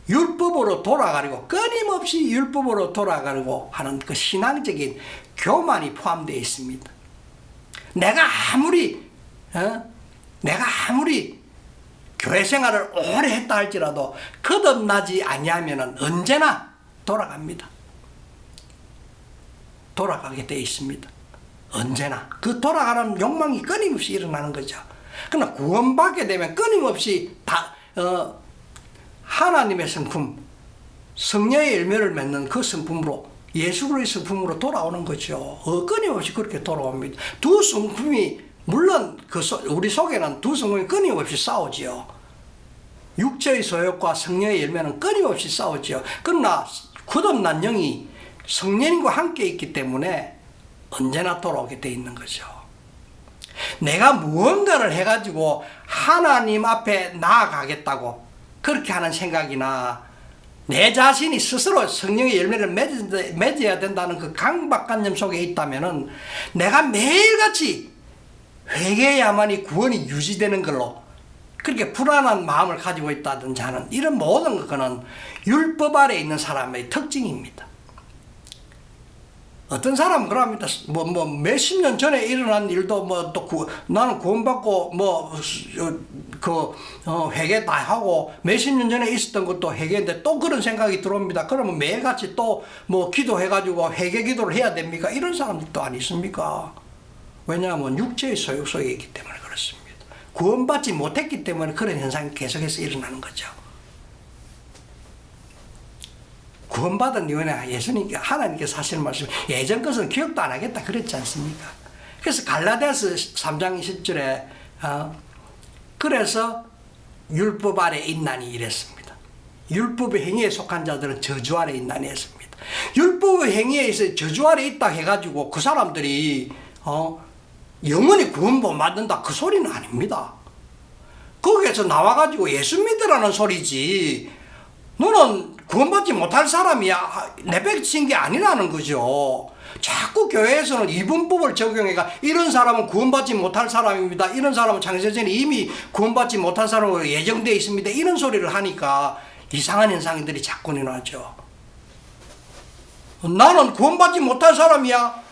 율법으로 돌아가려고 끊임없이 율법으로 돌아가려고 하는 그 신앙적인 교만이 포함되어 있습니다. 내가 아무리 교회 생활을 오래 했다 할지라도 거듭나지 아니하면은 언제나 돌아갑니다. 돌아가게 되어 있습니다. 언제나 그 돌아가는 욕망이 끊임없이 일어나는 거죠. 그러나 구원받게 되면 끊임없이 하나님의 성품, 성령의 열매를 맺는 그 성품으로 예수 그리스도의 성품으로 돌아오는 거죠. 끊임없이 그렇게 돌아옵니다. 두 성품이 물론 우리 속에는 두 성품이 끊임없이 싸우지요. 육체의 소욕과 성령의 열매는 끊임없이 싸우지요. 그러나 거듭난 영이 성령님과 함께 있기 때문에 언제나 돌아오게 돼 있는 거죠. 내가 무언가를 해가지고 하나님 앞에 나아가겠다고 그렇게 하는 생각이나 내 자신이 스스로 성령의 열매를 맺어야 된다는 그 강박관념 속에 있다면은 내가 매일같이 회개해야만이 구원이 유지되는 걸로 그렇게 불안한 마음을 가지고 있다든지 하는 이런 모든 것은 율법 아래 있는 사람의 특징입니다. 어떤 사람은 그럽니다. 몇십 년 전에 일어난 일도 나는 구원받고 회개 다 하고 몇십 년 전에 있었던 것도 회개인데 또 그런 생각이 들어옵니다. 그러면 매일같이 또 기도해가지고 회개 기도를 해야 됩니까? 이런 사람들도 안 있습니까? 왜냐하면 육체의 소욕 속에 있기 때문에 그렇습니다. 구원받지 못했기 때문에 그런 현상이 계속해서 일어나는 거죠. 구원받은 이후에 예수님께 하나님께서 하시는 말씀, 예전 것은 기억도 안 하겠다 그랬지 않습니까? 그래서 갈라디아서 3장 10절에 그래서 율법 아래 있나니 이랬습니다. 율법의 행위에 속한 자들은 저주 아래 있나니 했습니다. 율법의 행위에 있어 저주 아래 있다 해가지고 그 사람들이 영원히 구원 못 받는다 그 소리는 아닙니다. 거기에서 나와가지고 예수 믿으라는 소리지 너는 구원받지 못할 사람이야 내뱉친 게 아니라는 거죠. 자꾸 교회에서는 이분법을 적용해가 이런 사람은 구원받지 못할 사람입니다. 이런 사람은 창세전에 이미 구원받지 못한 사람으로 예정되어 있습니다. 이런 소리를 하니까 이상한 현상들이 자꾸 일어나죠. 나는 구원받지 못할 사람이야.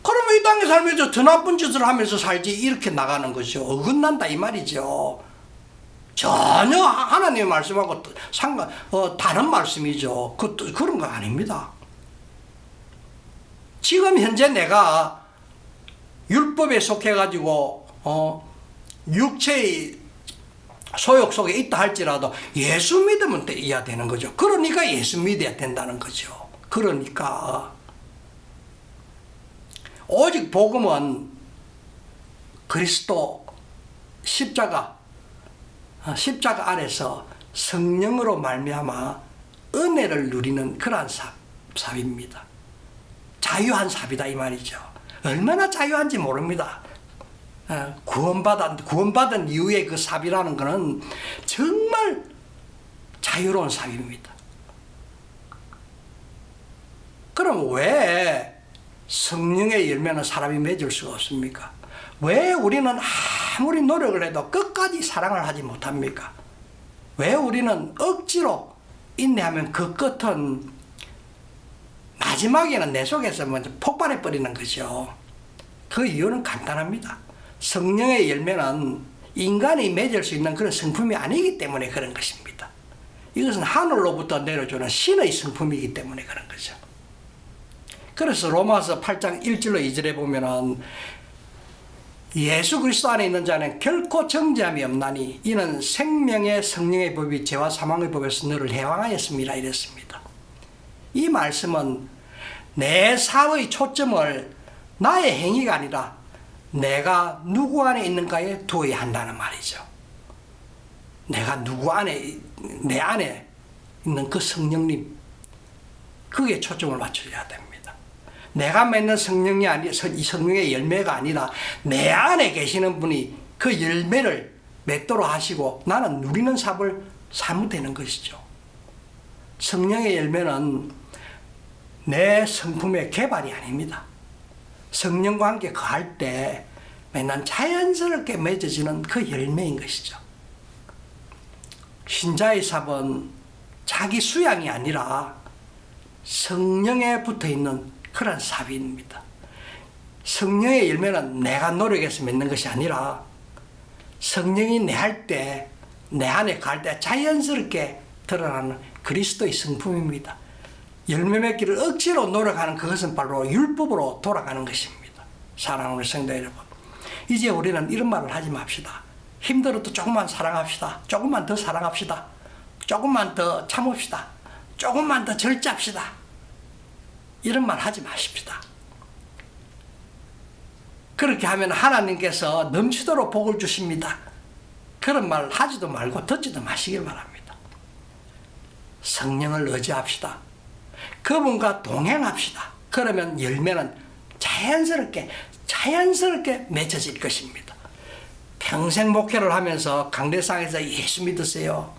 그러면 이 땅에 살면서 더 나쁜 짓을 하면서 살지 이렇게 나가는 거죠. 어긋난다 이 말이죠. 전혀 하나님의 말씀하고 다른 말씀이죠. 그런 거 아닙니다. 지금 현재 내가 율법에 속해가지고 육체의 소욕 속에 있다 할지라도 예수 믿으면 돼야 되는 거죠. 그러니까 예수 믿어야 된다는 거죠. 그러니까 오직 복음은 그리스도 십자가 아래서 성령으로 말미암아 은혜를 누리는 그러한 삽입니다. 자유한 삽이다 이 말이죠. 얼마나 자유한지 모릅니다. 구원받은 이후에 그 삽이라는 것은 정말 자유로운 삽입니다. 그럼 왜 성령의 열매는 사람이 맺을 수가 없습니까? 왜 우리는 아무리 노력을 해도 끝까지 사랑을 하지 못합니까? 왜 우리는 억지로 인내하면 그 끝은 마지막에는 내 속에서 먼저 폭발해 버리는 거죠. 그 이유는 간단합니다. 성령의 열매는 인간이 맺을 수 있는 그런 성품이 아니기 때문에 그런 것입니다. 이것은 하늘로부터 내려주는 신의 성품이기 때문에 그런 거죠. 그래서 로마서 8장 1절로 2절에 보면은 예수 그리스도 안에 있는 자는 결코 정죄함이 없나니 이는 생명의 성령의 법이 죄와 사망의 법에서 너를 해방하였습니다 이랬습니다. 이 말씀은 내 사의 초점을 나의 행위가 아니라 내가 누구 안에 있는가에 두어야 한다는 말이죠. 내가 누구 안에, 내 안에 있는 그 성령님, 그게 초점을 맞춰야 됩니다. 내가 맺는 성령이 성령의 열매가 아니라 내 안에 계시는 분이 그 열매를 맺도록 하시고 나는 누리는 삽을 살면 되는 것이죠. 성령의 열매는 내 성품의 개발이 아닙니다. 성령과 함께 거할 때 난 자연스럽게 맺어지는 그 열매인 것이죠. 신자의 삽은 자기 수양이 아니라 성령에 붙어있는 그런 삽입니다. 성령의 열매는 내가 노력해서 맺는 것이 아니라 성령이 내 안에 갈 때 자연스럽게 드러나는 그리스도의 성품입니다. 열매 맺기를 억지로 노력하는 그것은 바로 율법으로 돌아가는 것입니다. 사랑하는 성도 여러분, 이제 우리는 이런 말을 하지 맙시다. 힘들어도 조금만 사랑합시다. 조금만 더 사랑합시다. 조금만 더 참읍시다. 조금만 더 절제합시다. 이런 말 하지 마십시다. 그렇게 하면 하나님께서 넘치도록 복을 주십니다. 그런 말 하지도 말고 듣지도 마시길 바랍니다. 성령을 의지합시다. 그분과 동행합시다. 그러면 열매는 자연스럽게 맺어질 것입니다. 평생 목회를 하면서 강대상에서 예수 믿으세요.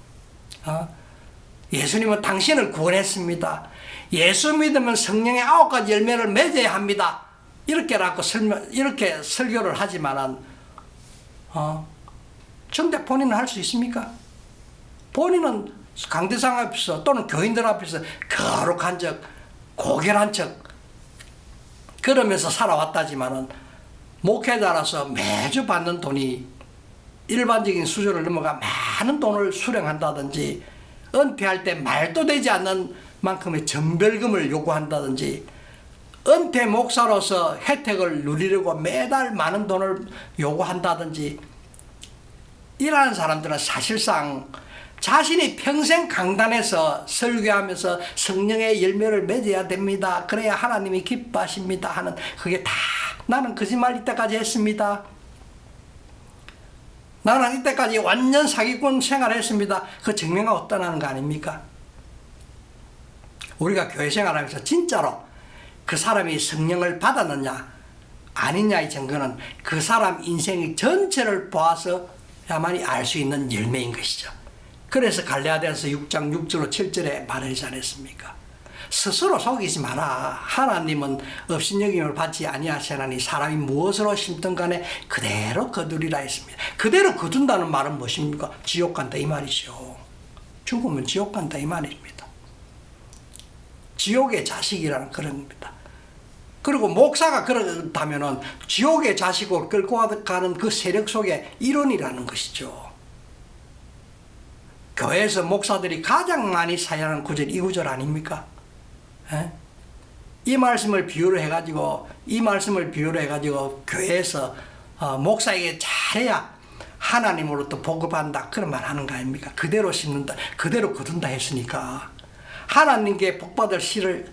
예수님은 당신을 구원했습니다. 예수 믿으면 성령의 9가지 열매를 맺어야 합니다. 이렇게 설교를 하지만은 정작 본인은 할 수 있습니까? 본인은 강대상 앞에서 또는 교인들 앞에서 거룩한 척, 고결한 척 그러면서 살아왔다지만은 목회자라서 매주 받는 돈이 일반적인 수준을 넘어가 많은 돈을 수령한다든지 은퇴할 때 말도 되지 않는 만큼의 전별금을 요구한다든지 은퇴 목사로서 혜택을 누리려고 매달 많은 돈을 요구한다든지 이러한 사람들은 사실상 자신이 평생 강단에서 설교하면서 성령의 열매를 맺어야 됩니다. 그래야 하나님이 기뻐하십니다 하는 그게 다 나는 거짓말 이때까지 했습니다. 나는 이때까지 완전 사기꾼 생활했습니다. 그 증명가 어떠나는 거 아닙니까? 우리가 교회 생활하면서 진짜로 그 사람이 성령을 받았느냐 아니냐의 증거는 그 사람 인생의 전체를 보아서야만이 알 수 있는 열매인 것이죠. 그래서 갈라디아서 6장 6절로 7절에 말하지 않았습니까? 스스로 속이지 마라. 하나님은 업신여김을 받지 아니하시나니 사람이 무엇으로 심든 간에 그대로 거두리라 했습니다. 그대로 거둔다는 말은 무엇입니까? 지옥 간다 이 말이죠. 죽으면 지옥 간다 이 말입니다. 지옥의 자식이라는 그런 겁니다. 그리고 목사가 그렇다면은 지옥의 자식을 끌고 가는 그 세력 속의 일원이라는 것이죠. 교회에서 목사들이 가장 많이 사용하는 구절이 이 구절 아닙니까? 에? 이 말씀을 비유로 해가지고 교회에서 목사에게 잘해야 하나님으로부터 복을 받는다 그런 말 하는 거 아닙니까? 그대로 심는다, 그대로 거둔다 했으니까 하나님께 복받을 씨를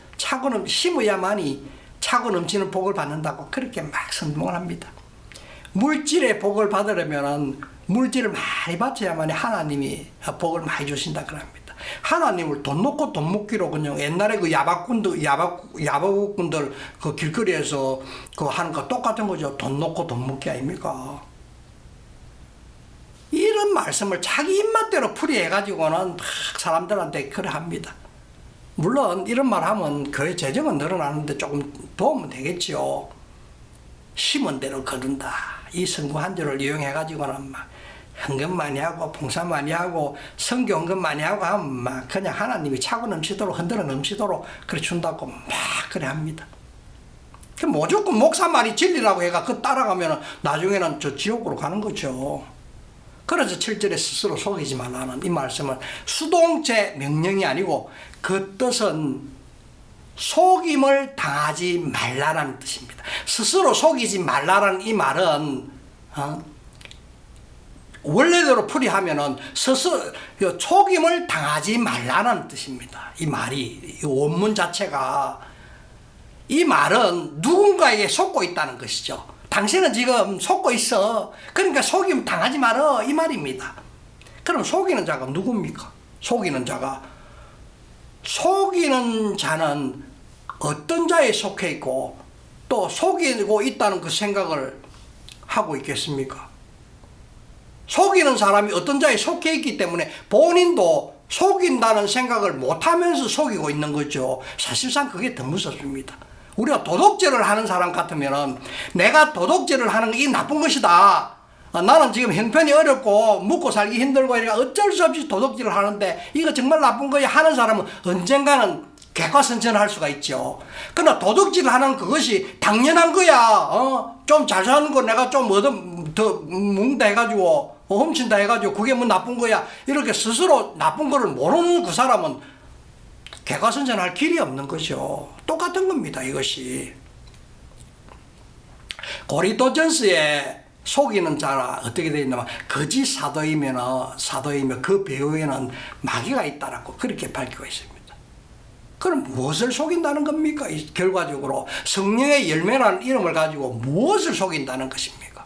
심어야만이 차고 넘치는 복을 받는다고 그렇게 막 선동을 합니다. 물질의 복을 받으려면 물질을 많이 바쳐야만 하나님이 복을 많이 주신다 그럽니다. 하나님을 돈 놓고 돈 먹기로 그냥 옛날에 그 야바국군들 그 길거리에서 그 하는 거 똑같은 거죠. 돈 놓고 돈 먹기 아닙니까? 이런 말씀을 자기 입맛대로 풀이해가지고는 막 사람들한테 그래 합니다. 물론 이런 말 하면 교회 재정은 늘어나는데 조금 도움은 되겠지요. 심은 대로 거둔다. 이 성구 한 절을 이용해가지고는 막 헌금 많이 하고 봉사 많이 하고 선교 헌금 많이 하고 하면 막 그냥 하나님이 차고 넘치도록 흔들어 넘치도록 그래 준다고 막 그래 합니다. 그 무조건 목사 말이 진리라고 해가 그 따라가면 나중에는 저 지옥으로 가는 거죠. 그래서 7절에 스스로 속이지 말라는 이 말씀은 수동체 명령이 아니고 그 뜻은 속임을 당하지 말라라는 뜻입니다. 스스로 속이지 말라라는 이 말은 원래대로 풀이하면은 스스로 속임을 당하지 말라는 뜻입니다. 이 말이 이 원문 자체가 이 말은 누군가에게 속고 있다는 것이죠. 당신은 지금 속고 있어. 그러니까 속임 당하지 마라 이 말입니다. 그럼 속이는 자가 누굽니까? 속이는 자는 어떤 자에 속해 있고 또 속이고 있다는 그 생각을 하고 있겠습니까? 속이는 사람이 어떤 자에 속해 있기 때문에 본인도 속인다는 생각을 못하면서 속이고 있는 거죠. 사실상 그게 더 무섭습니다. 우리가 도덕질을 하는 사람 같으면 내가 도덕질을 하는 게 나쁜 것이다. 나는 지금 형편이 어렵고 먹고 살기 힘들고 이러니까 어쩔 수 없이 도덕질을 하는데 이거 정말 나쁜 거야 하는 사람은 언젠가는 객과선전할 수가 있죠. 그러나 도덕질을 하는 그것이 당연한 거야. 좀 잘 사는 거 내가 좀 더 먹는다 해가지고 훔친다 해가지고 그게 뭐 나쁜 거야. 이렇게 스스로 나쁜 거를 모르는 그 사람은 객과선전할 길이 없는 거죠. 똑같은 겁니다. 이것이 고린도전서에 속이는 자라 어떻게 되어 있냐면 거짓 사도이면 그 배후에는 마귀가 있다라고 그렇게 밝히고 있습니다. 그럼 무엇을 속인다는 겁니까? 결과적으로 성령의 열매라는 이름을 가지고 무엇을 속인다는 것입니까?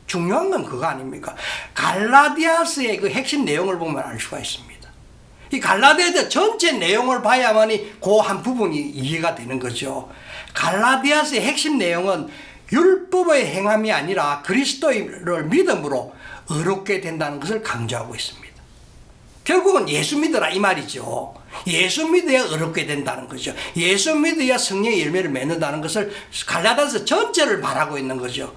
중요한 건 그거 아닙니까? 갈라디아서의 그 핵심 내용을 보면 알 수가 있습니다. 이 갈라디아서 전체 내용을 봐야만이 그 한 부분이 이해가 되는 거죠. 갈라디아서의 핵심 내용은 율법의 행함이 아니라 그리스도를 믿음으로 의롭게 된다는 것을 강조하고 있습니다. 결국은 예수 믿으라 이 말이죠. 예수 믿어야 의롭게 된다는 거죠. 예수 믿어야 성령의 열매를 맺는다는 것을 갈라디아서 전체를 말하고 있는 거죠.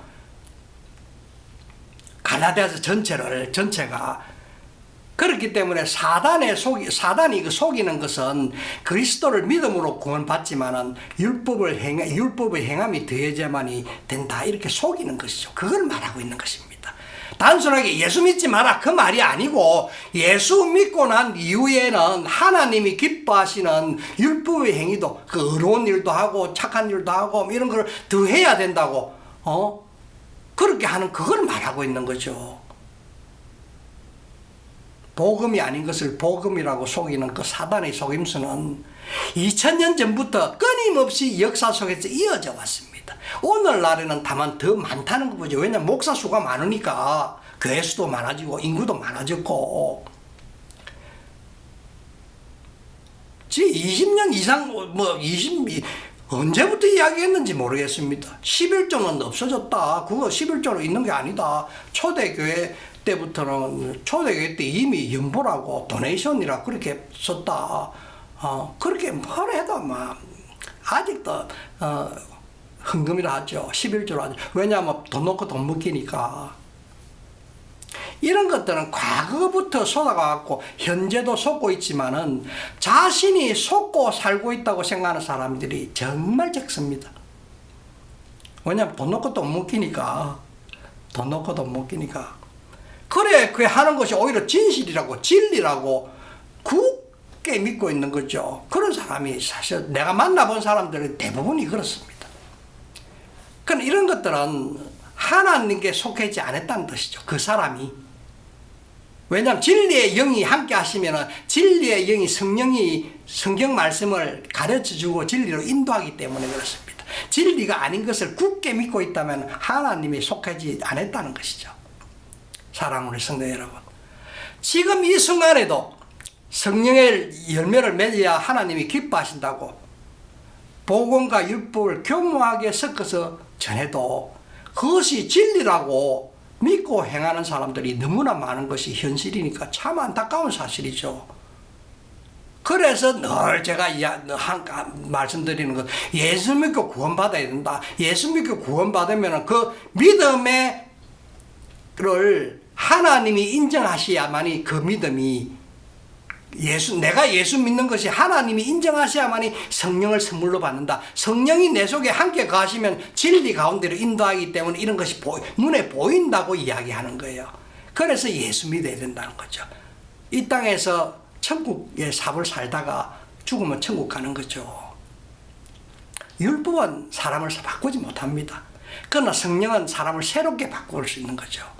갈라디아서 전체가 그렇기 때문에 사단이 그 속이는 것은 그리스도를 믿음으로 구원받지만은 율법의 행함이 더해져야만이 된다 이렇게 속이는 것이죠. 그걸 말하고 있는 것입니다. 단순하게 예수 믿지 마라 그 말이 아니고 예수 믿고 난 이후에는 하나님이 기뻐하시는 율법의 행위도 그 의로운 일도 하고 착한 일도 하고 이런 걸 더해야 된다고 그렇게 하는 그걸 말하고 있는 거죠. 복음이 아닌 것을 복음이라고 속이는 그 사단의 속임수는 2000년 전부터 끊임없이 역사 속에서 이어져 왔습니다. 오늘날에는 다만 더 많다는 거죠. 왜냐하면 목사 수가 많으니까 교회 수도 많아지고 인구도 많아졌고, 20년 이상 언제부터 이야기했는지 모르겠습니다. 11조는 없어졌다. 그거 11조로 있는 게 아니다. 초대교회 때부터는, 초대교회 때 이미 연보라고 도네이션이라 그렇게 썼다. 그렇게 뭘 해도 아직도 헌금이라 하죠. 11조로 하죠. 왜냐하면 돈 놓고 돈 먹기니까. 이런 것들은 과거부터 쏟아가고 현재도 속고 있지만은 자신이 속고 살고 있다고 생각하는 사람들이 정말 적습니다. 왜냐하면 돈 놓고 돈 먹기니까. 돈 놓고 돈 먹기니까. 그래, 그 하는 것이 오히려 진실이라고, 진리라고 굳게 믿고 있는 거죠. 그런 사람이 사실 내가 만나본 사람들은 대부분이 그렇습니다. 그럼 이런 것들은 하나님께 속하지 않았다는 뜻이죠. 그 사람이. 왜냐하면 진리의 영이 함께 하시면 진리의 영이 성령이 성경 말씀을 가르쳐주고 진리로 인도하기 때문에 그렇습니다. 진리가 아닌 것을 굳게 믿고 있다면 하나님이 속하지 않았다는 것이죠. 사랑하는 성도 여러분, 지금 이 순간에도 성령의 열매를 맺어야 하나님이 기뻐하신다고 복음과 율법을 교묘하게 섞어서 전해도 그것이 진리라고 믿고 행하는 사람들이 너무나 많은 것이 현실이니까 참 안타까운 사실이죠. 그래서 늘 제가 말씀드리는 것, 예수 믿고 구원받아야 된다. 예수 믿고 구원받으면 그 믿음을 하나님이 인정하셔야만이 그 믿음이 내가 예수 믿는 것이 하나님이 인정하셔야만이 성령을 선물로 받는다. 성령이 내 속에 함께 거하시면 진리 가운데로 인도하기 때문에 이런 것이 눈에 보인다고 이야기하는 거예요. 그래서 예수 믿어야 된다는 거죠. 이 땅에서 천국의 삽을 살다가 죽으면 천국 가는 거죠. 율법은 사람을 바꾸지 못합니다. 그러나 성령은 사람을 새롭게 바꿀 수 있는 거죠.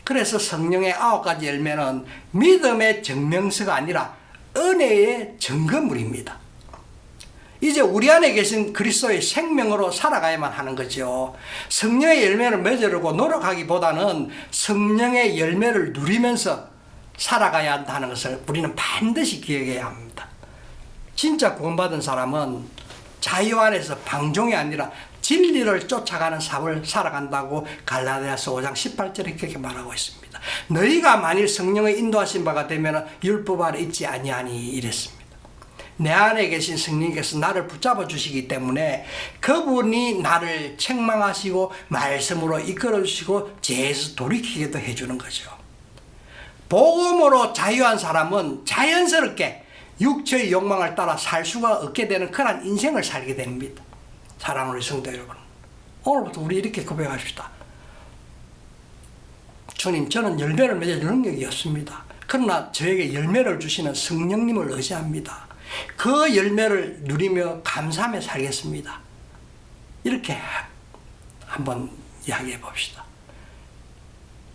그래서 성령의 9가지 열매는 믿음의 증명서가 아니라 은혜의 증거물입니다. 이제 우리 안에 계신 그리스도의 생명으로 살아가야만 하는 거죠. 성령의 열매를 맺으려고 노력하기보다는 성령의 열매를 누리면서 살아가야 한다는 것을 우리는 반드시 기억해야 합니다. 진짜 구원받은 사람은 자유 안에서 방종이 아니라 진리를 쫓아가는 삶을 살아간다고 갈라디아서 5장 18절에 그렇게 말하고 있습니다. 너희가 만일 성령의 인도하신 바가 되면 율법 아래 있지 아니하니 이랬습니다. 내 안에 계신 성령께서 나를 붙잡아 주시기 때문에 그분이 나를 책망하시고 말씀으로 이끌어 주시고 죄에서 돌이키게도 해주는 거죠. 복음으로 자유한 사람은 자연스럽게 육체의 욕망을 따라 살 수가 없게 되는 그런 인생을 살게 됩니다. 사랑하는 성도 여러분, 오늘부터 우리 이렇게 고백합시다. 주님, 저는 열매를 맺을 능력이 없습니다. 그러나 저에게 열매를 주시는 성령님을 의지합니다. 그 열매를 누리며 감사하며 살겠습니다. 이렇게 한번 이야기해 봅시다.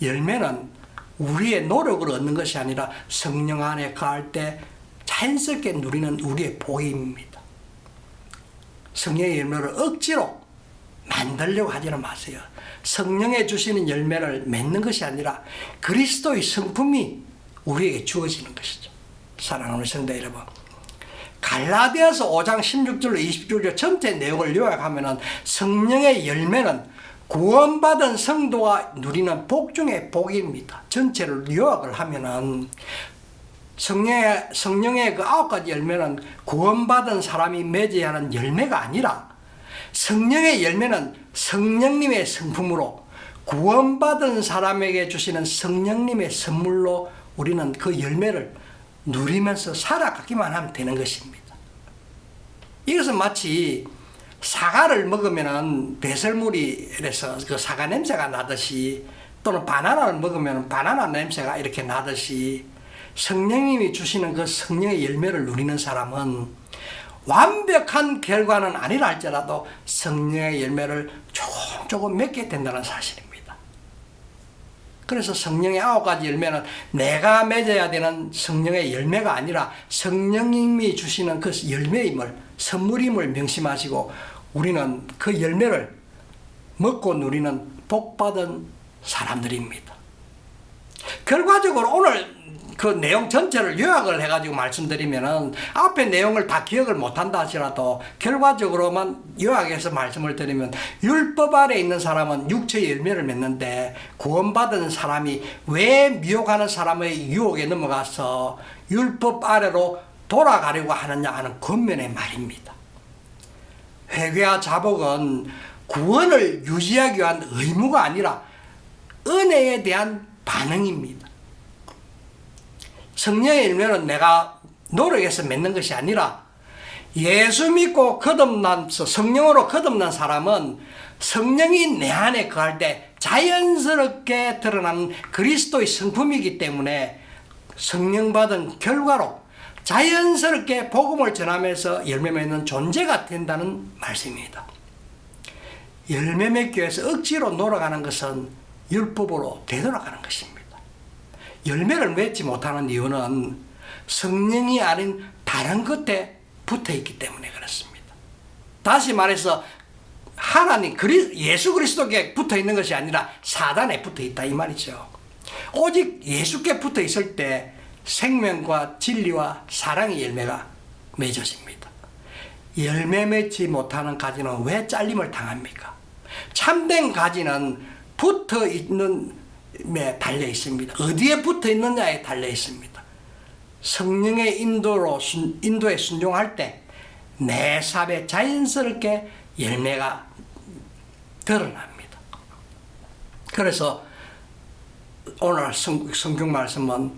열매는 우리의 노력으로 얻는 것이 아니라 성령 안에 거할 때 자연스럽게 누리는 우리의 복입니다. 성령의 열매를 억지로 만들려고 하지는 마세요. 성령에 주시는 열매를 맺는 것이 아니라 그리스도의 성품이 우리에게 주어지는 것이죠. 사랑하는 성도 여러분, 갈라디아서 5장 16절로 27절 전체 내용을 요약하면 성령의 열매는 구원받은 성도가 누리는 복 중의 복입니다. 전체를 요약을 하면은 성령의 그 9가지 열매는 구원받은 사람이 맺어야 하는 열매가 아니라 성령의 열매는 성령님의 성품으로 구원받은 사람에게 주시는 성령님의 선물로 우리는 그 열매를 누리면서 살아가기만 하면 되는 것입니다. 이것은 마치 사과를 먹으면 배설물이 이래서 그 사과 냄새가 나듯이 또는 바나나를 먹으면 바나나 냄새가 이렇게 나듯이 성령님이 주시는 그 성령의 열매를 누리는 사람은 완벽한 결과는 아니라 할지라도 성령의 열매를 조금 맺게 된다는 사실입니다. 그래서 성령의 9가지 열매는 내가 맺어야 되는 성령의 열매가 아니라 성령님이 주시는 그 열매임을, 선물임을 명심하시고 우리는 그 열매를 먹고 누리는 복받은 사람들입니다. 결과적으로 오늘 그 내용 전체를 요약을 해가지고 말씀드리면은 앞에 내용을 다 기억을 못한다 하시라도 결과적으로만 요약해서 말씀을 드리면, 율법 아래 있는 사람은 육체의 열매를 맺는데 구원받은 사람이 왜 미혹하는 사람의 유혹에 넘어가서 율법 아래로 돌아가려고 하느냐 하는 권면의 말입니다. 회개와 자복은 구원을 유지하기 위한 의무가 아니라 은혜에 대한 반응입니다. 성령의 열매는 내가 노력해서 맺는 것이 아니라, 예수 믿고 거듭나서 성령으로 거듭난 사람은 성령이 내 안에 거할 때 자연스럽게 드러나는 그리스도의 성품이기 때문에 성령 받은 결과로 자연스럽게 복음을 전하면서 열매 맺는 존재가 된다는 말씀입니다. 열매 맺기 위해서 억지로 놀아가는 것은 율법으로 되돌아가는 것입니다. 열매를 맺지 못하는 이유는 성령이 아닌 다른 것에 붙어 있기 때문에 그렇습니다. 다시 말해서 하나님 예수 그리스도께 붙어 있는 것이 아니라 사단에 붙어 있다 이 말이죠. 오직 예수께 붙어 있을 때 생명과 진리와 사랑의 열매가 맺어집니다. 열매 맺지 못하는 가지는 왜 잘림을 당합니까? 참된 가지는 붙어 있는 달려 있습니다. 어디에 붙어 있느냐에 달려 있습니다. 성령의 인도에 순종할 때 내 삶에 자연스럽게 열매가 드러납니다. 그래서 오늘 성경 말씀은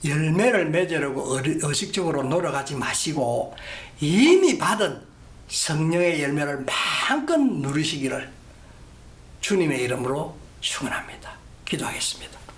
열매를 맺으려고 의식적으로 노력하지 마시고 이미 받은 성령의 열매를 마음껏 누리시기를 주님의 이름으로 축원합니다. 기도하겠습니다.